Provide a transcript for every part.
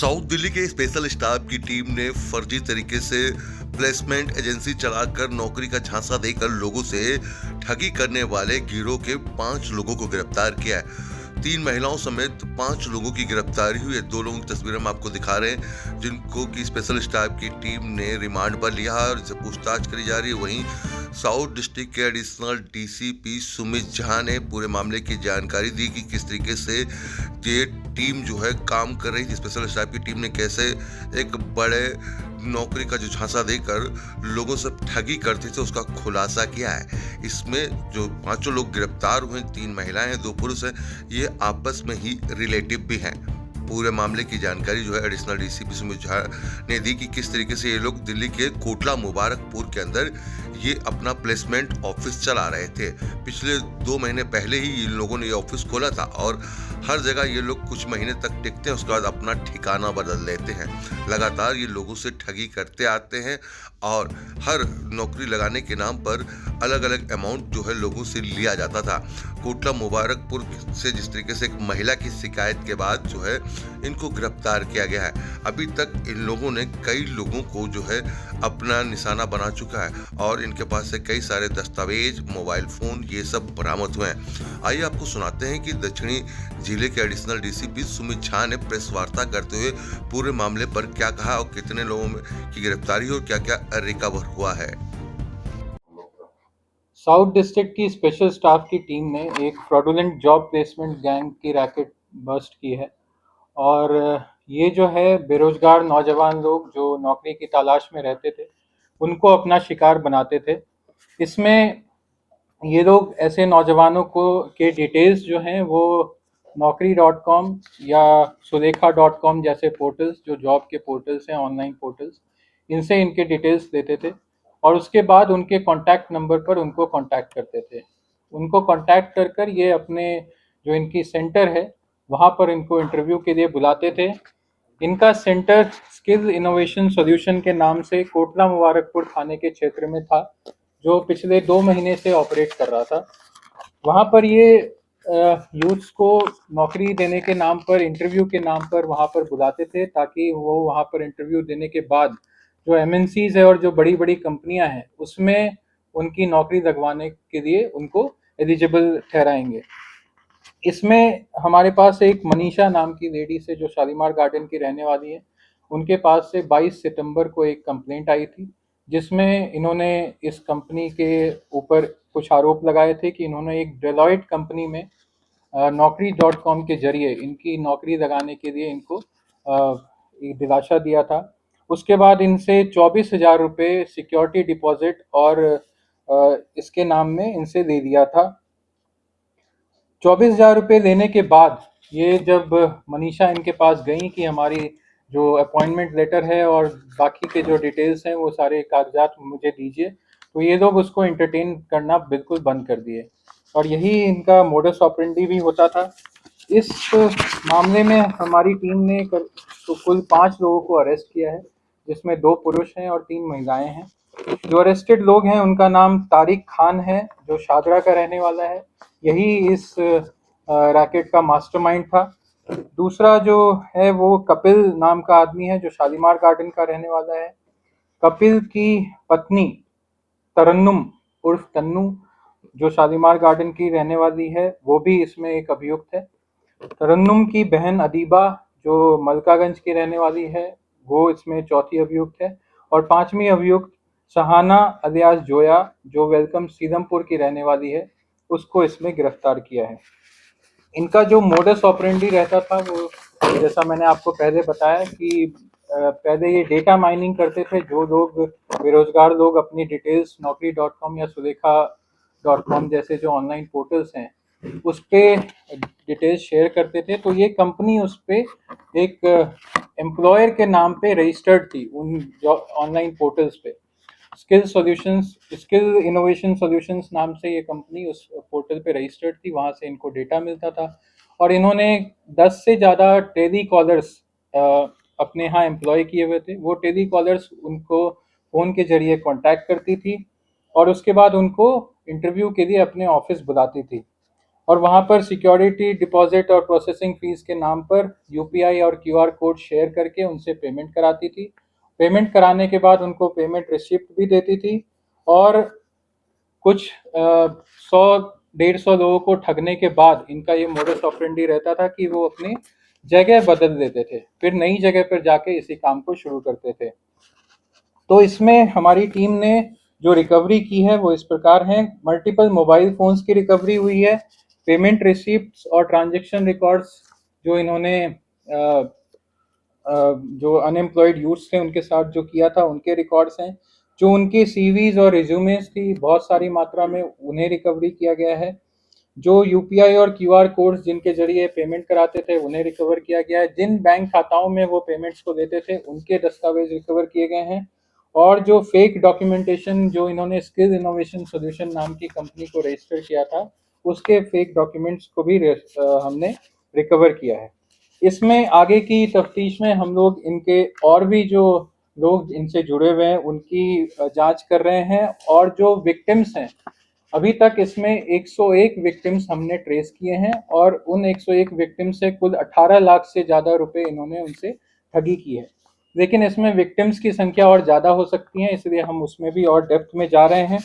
South Delhi के special staff की team ने फर्जी तरीके से प्लेसमेंट एजेंसी चलाकर नौकरी का झांसा देकर लोगों से ठगी करने वाले गिरोह के 5 लोगों को गिरफ्तार किया है। 3 महिलाओं समेत 5 लोगों की गिरफ्तारी हुई है। 2 लोगों की तस्वीरें हम आपको दिखा रहे हैं, जिनको की स्पेशल स्टाफ की टीम ने रिमांड पर लिया है और इनसे पूछताछ करी जा रही है। वहीं साउथ डिस्ट्रिक्ट के एडिशनल डीसीपी सुमित झा ने पूरे मामले की जानकारी दी कि किस तरीके से ये टीम जो है काम कर रही थी। स्पेशल स्टाफ की टीम ने कैसे एक बड़े नौकरी का जो झांसा देकर लोगों से ठगी करते थे उसका खुलासा किया है। इसमें जो 5 लोग गिरफ्तार हुए, 3 महिलाएं हैं, 2 पुरुष हैं, ये आपस में ही रिलेटिव भी हैं। पूरे मामले की जानकारी जो है एडिशनल डीसीपी सुमित झा ने दी कि किस तरीके से ये लोग दिल्ली के कोटला मुबारकपुर के अंदर ये अपना प्लेसमेंट ऑफिस चला रहे थे। पिछले 2 महीने पहले ही इन लोगों ने ये ऑफिस खोला था और हर जगह ये लोग कुछ महीने तक टिकते हैं, उसके बाद अपना ठिकाना बदल लेते हैं। लगातार ये लोगों से ठगी करते आते हैं और हर नौकरी लगाने के नाम पर अलग अलग अमाउंट जो है लोगों से लिया जाता था। कोटला मुबारकपुर से जिस तरीके से एक महिला की शिकायत के बाद जो है इनको गिरफ्तार किया गया है। अभी तक इन लोगों ने कई लोगों को जो है अपना निशाना बना चुका है और इनके पास से कई सारे दस्तावेज, मोबाइल फोन, ये सब बरामद हुए हैं। आइए आपको सुनाते हैं कि दक्षिणी जिले के एडिशनल डीसीपी सुमित झा ने प्रेस वार्ता करते हुए पूरे मामले पर क्या कहा और कितने लोगों की गिरफ्तारी और क्या क्या रिकवर हुआ है। साउथ डिस्ट्रिक्ट की स्पेशल स्टाफ की टीम ने एक फ्रॉडुलेंट जॉब प्लेसमेंट गैंग की रैकेट बस्ट की है और ये जो है बेरोजगार नौजवान लोग जो नौकरी की तलाश में रहते थे उनको अपना शिकार बनाते थे। इसमें ये लोग ऐसे नौजवानों को के डिटेल्स जो हैं वो naukri.com या सुलेखा.com जैसे पोर्टल्स, जो जॉब के पोर्टल्स हैं, ऑनलाइन पोर्टल्स, इनसे इनके डिटेल्स देते थे और उसके बाद उनके कॉन्टैक्ट नंबर पर उनको कॉन्टैक्ट करते थे। उनको कॉन्टैक्ट कर कर ये अपने जो इनकी सेंटर है वहाँ पर इनको इंटरव्यू के लिए बुलाते थे। इनका सेंटर स्किल इनोवेशन सॉल्यूशन के नाम से कोटला मुबारकपुर थाने के क्षेत्र में था, जो पिछले 2 महीने से ऑपरेट कर रहा था। वहाँ पर ये यूथ्स को नौकरी देने के नाम पर, इंटरव्यू के नाम पर वहाँ पर बुलाते थे ताकि वो वहाँ पर इंटरव्यू देने के बाद जो एमएनसीज है और जो बड़ी बड़ी कंपनियां हैं उसमें उनकी नौकरी लगवाने के लिए उनको एलिजिबल ठहराएंगे। इसमें हमारे पास एक मनीषा नाम की लेडी से, जो शालीमार गार्डन की रहने वाली है, उनके पास से 22 सितंबर को एक कंप्लेंट आई थी जिसमें इन्होंने इस कंपनी के ऊपर कुछ आरोप लगाए थे कि इन्होंने एक डेलॉयट कंपनी में naukri.com के जरिए इनकी नौकरी लगाने के लिए इनको एक दिलासा दिया था। उसके बाद इनसे 24,000 रुपये सिक्योरिटी डिपॉजिट और इसके नाम में इनसे ले लिया था। 24,000 रुपये लेने के बाद ये जब मनीषा इनके पास गई कि हमारी जो अपॉइंटमेंट लेटर है और बाकी के जो डिटेल्स हैं वो सारे कागजात मुझे दीजिए, तो ये लोग उसको एंटरटेन करना बिल्कुल बंद कर दिए और यही इनका मोडस ऑपरेंडी भी होता था। इस मामले में हमारी टीम ने तो कुल 5 लोगों को अरेस्ट किया है, जिसमें 2 पुरुष हैं और 3 महिलाएं हैं। जो अरेस्टेड लोग हैं उनका नाम तारिक खान है, जो शादरा का रहने वाला है। यही इस रैकेट का मास्टरमाइंड था। दूसरा जो है वो कपिल नाम का आदमी है, जो शालीमार गार्डन का रहने वाला है। कपिल की पत्नी तरन्नुम उर्फ तन्नू, जो शालीमार गार्डन की रहने वाली है, वो भी इसमें एक अभियुक्त है। तरन्नुम की बहन अदीबा, जो मलकागंज की रहने वाली है, वो इसमें चौथी अभियुक्त है। और 5वीं अभियुक्त सहाना अलियास जोया, जो वेलकम सीधमपुर की रहने वाली है, उसको इसमें गिरफ्तार किया है। इनका जो मोडस ऑपरेंडी रहता था वो, जैसा मैंने आपको पहले बताया कि पहले ये डेटा माइनिंग करते थे। जो लोग बेरोजगार लोग अपनी डिटेल्स naukri.com या सुलेखा.com जैसे जो ऑनलाइन पोर्टल्स हैं उस पर डिटेल्स शेयर करते थे, तो ये कंपनी उस पर एक एम्प्लॉयर के नाम पे रजिस्टर्ड थी उन ऑनलाइन पोर्टल्स पे। स्किल इनोवेशन सॉल्यूशंस नाम से ये कंपनी उस पोर्टल पे रजिस्टर्ड थी, वहाँ से इनको डेटा मिलता था और इन्होंने 10 से ज़्यादा टेली कॉलर्स अपने यहाँ एम्प्लॉय किए हुए थे। वो टेली कॉलर्स उनको फ़ोन के जरिए कांटेक्ट करती थी और उसके बाद उनको इंटरव्यू के लिए अपने ऑफिस बुलाती थी। और वहाँ पर सिक्योरिटी डिपॉजिट और प्रोसेसिंग फीस के नाम पर यूपीआई और क्यूआर कोड शेयर करके उनसे पेमेंट कराती थी। पेमेंट कराने के बाद उनको पेमेंट रिसिप्ट भी देती थी और कुछ 100-150 लोगों को ठगने के बाद इनका ये मोडस ऑपरेंडी रहता था कि वो अपनी जगह बदल देते थे, फिर नई जगह पर जाके इसी काम को शुरू करते थे। तो इसमें हमारी टीम ने जो रिकवरी की है वो इस प्रकार है। मल्टीपल मोबाइल फोन्स की रिकवरी हुई है, पेमेंट रिसिप्ट्स और ट्रांजैक्शन रिकॉर्ड्स जो इन्होंने जो अनएम्प्लॉयड यूथ्स थे उनके साथ जो किया था उनके रिकॉर्ड्स हैं। जो उनकी सीवीज और रिज्यूमेस थी बहुत सारी मात्रा में उन्हें रिकवरी किया गया है। जो यूपीआई और क्यूआर कोड्स जिनके जरिए पेमेंट कराते थे उन्हें रिकवर किया गया है। जिन बैंक खाताओं में वो पेमेंट्स को देते थे उनके दस्तावेज रिकवर किए गए हैं। और जो फेक डॉक्यूमेंटेशन जो इन्होंने स्किल इनोवेशन सोल्यूशन नाम की कंपनी को रजिस्टर किया था उसके फेक डॉक्यूमेंट्स को भी हमने रिकवर किया है। इसमें आगे की तफ्तीश में हम लोग इनके और भी जो लोग इनसे जुड़े हुए हैं उनकी जांच कर रहे हैं। और जो विक्टिम्स हैं अभी तक इसमें 101 विक्टिम्स हमने ट्रेस किए हैं और उन 101 विक्टिम्स से कुल 18 लाख से ज़्यादा रुपए इन्होंने उनसे ठगी की है। लेकिन इसमें विक्टिम्स की संख्या और ज़्यादा हो सकती है, इसलिए हम उसमें भी और डेप्थ में जा रहे हैं।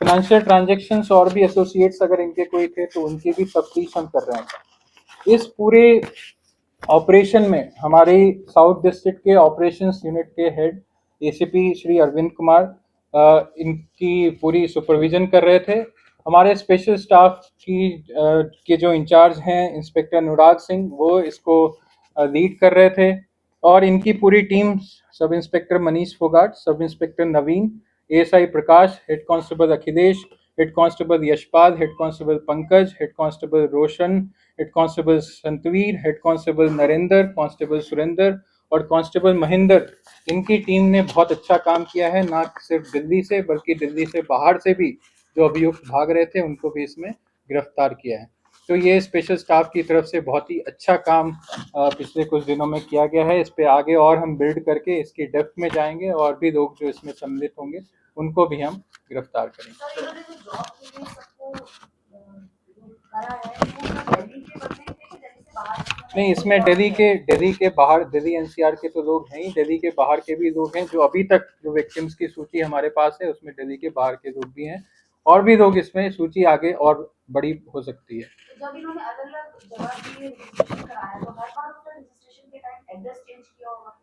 फिनेंशियल ट्रांजैक्शंस और भी एसोसिएट्स अगर इनके कोई थे तो उनकी भी तफ्तीश हम कर रहे हैं। इस पूरे ऑपरेशन में हमारे साउथ डिस्ट्रिक्ट के ऑपरेशंस यूनिट के हेड एसीपी श्री अरविंद कुमार इनकी पूरी सुपरविजन कर रहे थे। हमारे स्पेशल स्टाफ के जो इंचार्ज हैं इंस्पेक्टर अनुराग सिंह वो इसको लीड कर रहे थे। और इनकी पूरी team sub inspector Manish Phogat, sub inspector Naveen, ASI Prakash, head constable Akhilesh, head constable Yashpal, head constable Pankaj, head constable Roshan, head constable Santveer, head constable Narendra, constable Surender और कांस्टेबल महेंद्र, इनकी टीम ने बहुत अच्छा काम किया है। ना सिर्फ दिल्ली से बल्कि दिल्ली से बाहर से भी जो अभियुक्त भाग रहे थे उनको भी इसमें गिरफ्तार किया है। तो ये स्पेशल स्टाफ की तरफ से बहुत ही अच्छा काम पिछले कुछ दिनों में किया गया है। इस पे आगे और हम बिल्ड करके इसकी डेप्थ में जाएंगे और भी लोग जो इसमें सम्मिलित होंगे उनको भी हम गिरफ्तार करेंगे। नहीं, इसमें दिल्ली के बाहर, दिल्ली एनसीआर के तो लोग हैं ही, दिल्ली के बाहर के भी लोग हैं। जो अभी तक जो विक्टिम्स की सूची हमारे पास है उसमें दिल्ली के बाहर के लोग भी हैं और भी लोग इसमें सूची आगे और बड़ी हो सकती है। जब इन्होंने अलग-अलग जगह पे रजिस्ट्रेशन कराया तो हर बार उसका रजिस्ट्रेशन के टाइम एड्रेस चेंज किया होगा?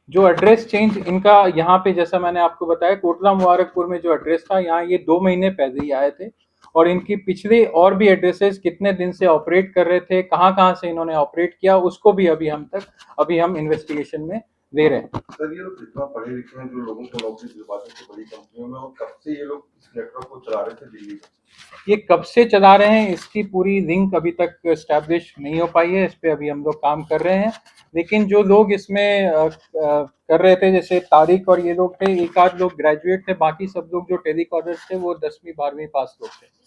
जो एड्रेस चेंज इनका यहाँ पे जैसा मैंने आपको बताया कोटला मुबारकपुर में जो एड्रेस था यहाँ ये 2 महीने पहले ही आए थे और इनकी पिछले और भी एड्रेसेस कितने दिन से ऑपरेट कर रहे थे, कहाँ से इन्होंने ऑपरेट किया उसको भी अभी हम इन्वेस्टिगेशन में दे रहे हैं। सर ये लोग कितना पढ़े लिखे हैं जो लोगों को नौकरी दिलवाते थे बड़ी कंपनियों में, और कब से ये लोग इस नेटवर्क को चला रहे थे दिल्ली में? ये कब से चला रहे हैं इसकी पूरी लिंक अभी तक एस्टैब्लिश नहीं हो पाई है, इस पे अभी हम लोग काम कर रहे हैं। लेकिन जो लोग इसमें कर रहे थे जैसे तारिक और ये लोग थे, एक आध लोग ग्रेजुएट थे, बाकी सब लोग जो टेलीकॉलर्स थे वो 10वीं 12वीं पास लोग थे।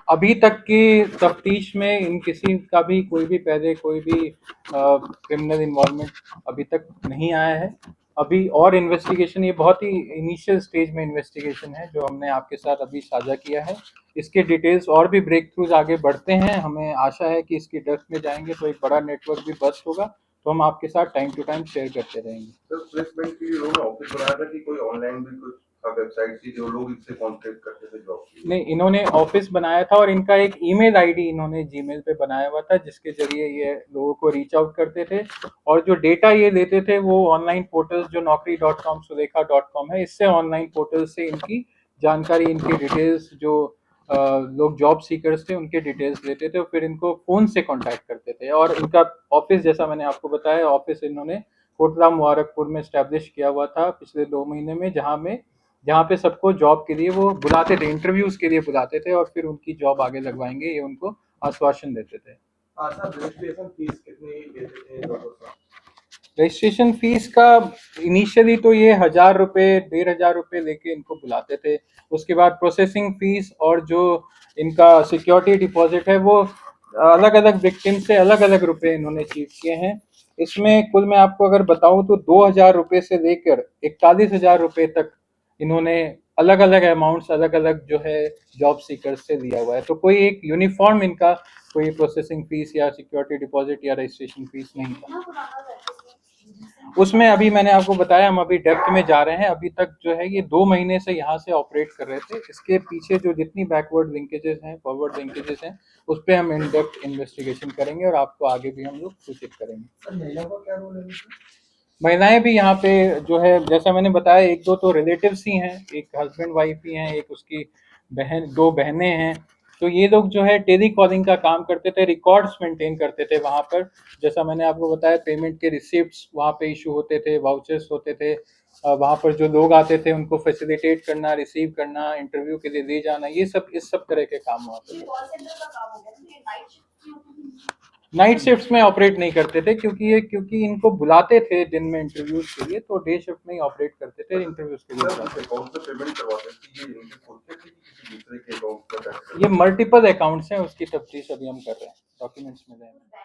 अभी तक की तफ्तीश में इन किसी का भी कोई भी पहले कोई भी क्रिमिनल इन्वॉल्वमेंट अभी तक नहीं आया है। अभी और इन्वेस्टिगेशन, ये बहुत ही इनिशियल स्टेज में इन्वेस्टिगेशन है जो हमने आपके साथ अभी साझा किया है। इसके डिटेल्स और भी ब्रेक थ्रूज आगे बढ़ते हैं, हमें आशा है कि इसकी डेप्थ में जाएंगे तो एक बड़ा नेटवर्क भी बस्ट होगा, तो हम आपके साथ टाइम टू टाइम शेयर करते रहेंगे। सर प्लेसमेंट के लिए लोग ऑफिस बनाया था कि कोई ऑनलाइन भी कुछ वेबसाइट थी जो लोग इससे कांटेक्ट करते थे जॉब के लिए? नहीं, इन्होंने ऑफिस बनाया था और इनका एक ईमेल आईडी इन्होंने जीमेल पे बनाया हुआ था जिसके जरिए ये लोगों को रीच आउट करते थे और जो डेटा ये देते थे वो ऑनलाइन पोर्टल्स जो naukri.com, sulekha.com है, इससे ऑनलाइन पोर्टल से इनकी जानकारी, इनकी डिटेल्स जो लोग जॉब सीकर्स थे उनके डिटेल्स लेते थे और फिर इनको फ़ोन से कांटेक्ट करते थे। और इनका ऑफिस जैसा मैंने आपको बताया, ऑफिस इन्होंने कोटला मुबारकपुर में इस्टेब्लिश किया हुआ था पिछले 2 महीने में, जहाँ पे सबको जॉब के लिए वो बुलाते थे, इंटरव्यूज के लिए बुलाते थे और फिर उनकी जॉब आगे लगवाएंगे ये उनको आश्वासन देते थे। रजिस्ट्रेशन फीस कितनी लेते थे? रजिस्ट्रेशन फीस का इनिशियली तो ये 1000 रुपये 1500 रुपये लेके इनको बुलाते थे। उसके बाद प्रोसेसिंग फीस और जो इनका सिक्योरिटी डिपॉजिट है वो अलग अलग विक्टिम से अलग अलग रुपये इन्होंने चीट किए हैं। इसमें कुल मैं आपको अगर बताऊं तो 2000 रुपये से लेकर 41,000 रुपये तक इन्होंने अलग अलग अमाउंट्स अलग अलग जो है जॉब सीकर्स से लिया हुआ है। तो कोई एक यूनिफॉर्म इनका कोई प्रोसेसिंग फीस या सिक्योरिटी डिपॉजिट या रजिस्ट्रेशन फीस नहीं था। उसमें अभी मैंने आपको बताया, हम अभी डेप्थ में जा रहे हैं। अभी तक जो है ये 2 महीने से यहाँ से ऑपरेट कर रहे थे। इसके पीछे जो जितनी बैकवर्ड लिंकेजेस हैं, फॉरवर्ड लिंकेजेस हैं, उस पर हम इन डेप्थ इन्वेस्टिगेशन करेंगे और आपको आगे भी हम लोग सूचित करेंगे। सर महिला का क्या रोल है? महिलाएं भी यहाँ पे जो है, जैसा मैंने बताया, एक दो तो रिलेटिव्स ही हैं, एक हस्बैंड वाइफ ही हैं, एक उसकी बहन, 2 बहनें हैं। तो ये लोग जो है टेली कॉलिंग का काम करते थे, रिकॉर्ड्स मेंटेन करते थे वहाँ पर। जैसा मैंने आपको बताया, पेमेंट के रिसिप्ट्स वहाँ पे इशू होते थे, वाउचर्स होते थे। वहाँ पर जो लोग आते थे उनको फैसिलिटेट करना, रिसीव करना, इंटरव्यू के लिए ले जाना, ये सब इस सब तरह के काम वहाँ पे। नाइट शिफ्ट्स में ऑपरेट नहीं करते थे क्योंकि इनको बुलाते थे दिन में इंटरव्यूज के लिए, तो डे शिफ्ट में ही ऑपरेट करते थे इंटरव्यूज के लिए। ये मल्टीपल अकाउंट्स हैं, उसकी तफ्तीश अभी हम कर रहे हैं, डॉक्यूमेंट्स में जाएंगे।